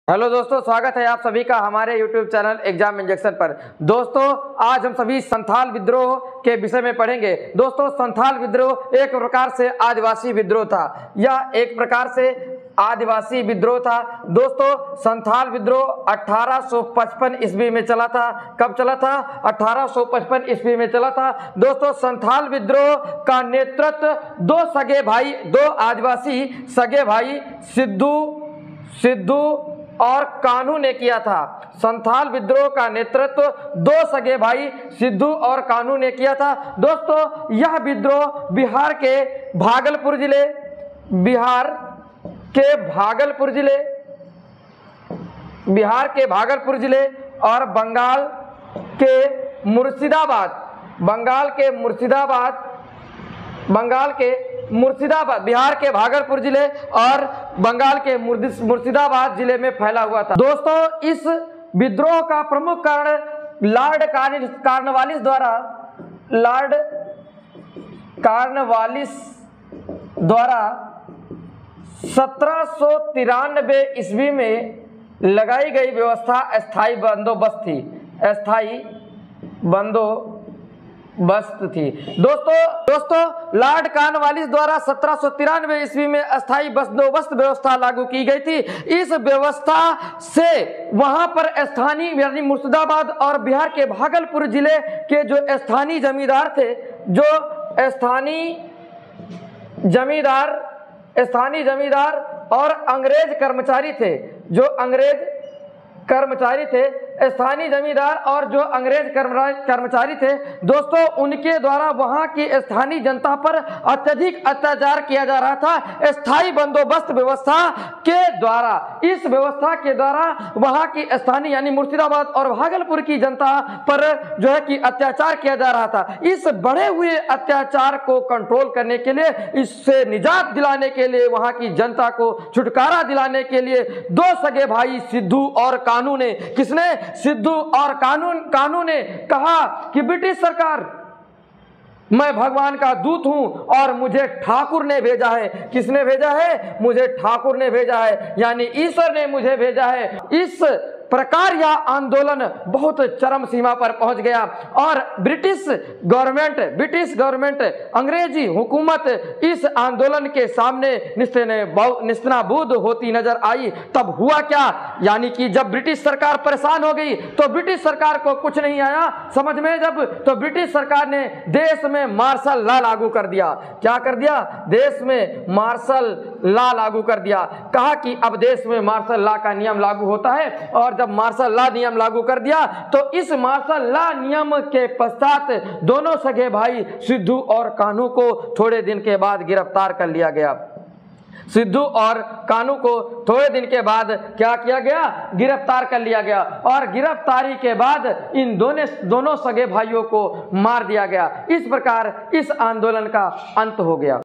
Hello दोस्तों, स्वागत है आप सभी का हमारे YouTube चैनल एग्जाम इंजेक्शन पर। दोस्तों, आज हम सभी संथाल विद्रोह के विषय में पढ़ेंगे। दोस्तों, संथाल विद्रोह एक प्रकार से आदिवासी विद्रोह था। यह एक प्रकार से आदिवासी विद्रोह था। दोस्तों, संथाल विद्रोह 1855 ईस्वी में चला था। कब चला था? 1855 ईस्वी में चला था। दोस्तों, संथाल विद्रोह का नेतृत्व दो आदिवासी सगे भाई सिद्धू और कान्हू ने किया था। संथाल विद्रोह का नेतृत्व दो सगे भाई सिद्धू और कान्हू ने किया था। दोस्तों, यह विद्रोह बिहार के भागलपुर जिले और बंगाल के मुर्शिदाबाद बिहार के भागलपुर जिले और बंगाल के मुर्शिदाबाद जिले में फैला हुआ था। दोस्तों, इस विद्रोह का प्रमुख कारण लॉर्ड कॉर्नवालिस द्वारा 1793 ईस्वी में लगाई गई व्यवस्था स्थायी बंदोबस्त थी। दोस्तों, लॉर्ड कॉर्नवालिस द्वारा 1793 ईस्वी में स्थायी बंदोबस्त व्यवस्था लागू की गई थी। इस व्यवस्था से वहां पर स्थानीय यानी मुर्शिदाबाद और बिहार के भागलपुर जिले के जो स्थानीय जमींदार और अंग्रेज कर्मचारी थे, स्थानीय जमींदार और जो अंग्रेज कर्मचारी थे। दोस्तों, उनके द्वारा वहां की स्थानीय जनता पर अत्यधिक अत्याचार किया जा रहा था। स्थायी बंदोबस्त व्यवस्था के द्वारा वहां की स्थानीय यानी मुर्शिदाबाद और भागलपुर की जनता पर जो है कि अत्याचार किया जा रहा था। इस बढ़े हुए अत्याचार को कंट्रोल करने के लिए, इससे निजात दिलाने के लिए, वहां की जनता को छुटकारा दिलाने के लिए दो सगे भाई सिद्धू और कान्हू ने कान्हू ने कहा कि ब्रिटिश सरकार, मैं भगवान का दूत हूं और मुझे ठाकुर ने भेजा है। किसने भेजा है? मुझे ठाकुर ने भेजा है, यानी ईश्वर ने मुझे भेजा है। इस प्रकार यह आंदोलन बहुत चरम सीमा पर पहुंच गया और ब्रिटिश गवर्नमेंट अंग्रेजी हुकूमत इस आंदोलन के सामने निस्तेनाबूद होती नजर आई। तब हुआ क्या? यानी कि जब ब्रिटिश सरकार परेशान हो गई तो ब्रिटिश सरकार को कुछ नहीं आया समझ में, तो ब्रिटिश सरकार ने देश में मार्शल लॉ लागू कर दिया। क्या कर दिया? देश में मार्शल लॉ लागू कर दिया। कहा कि अब देश में मार्शल लॉ का नियम लागू होता है, और जब मार्शल लॉ नियम लागू कर दिया तो इस मार्शल लॉ नियम के पश्चात दोनों सगे भाई सिद्धू और कान्हू को थोड़े दिन के बाद गिरफ्तार कर लिया गया। सिद्धू और कान्हू को थोड़े दिन के बाद क्या किया गया? गिरफ्तार कर लिया गया, और गिरफ्तारी के बाद इन दोनों सगे भाइयों को मार दिया गया। इस प्रकार इस आंदोलन का अंत हो गया।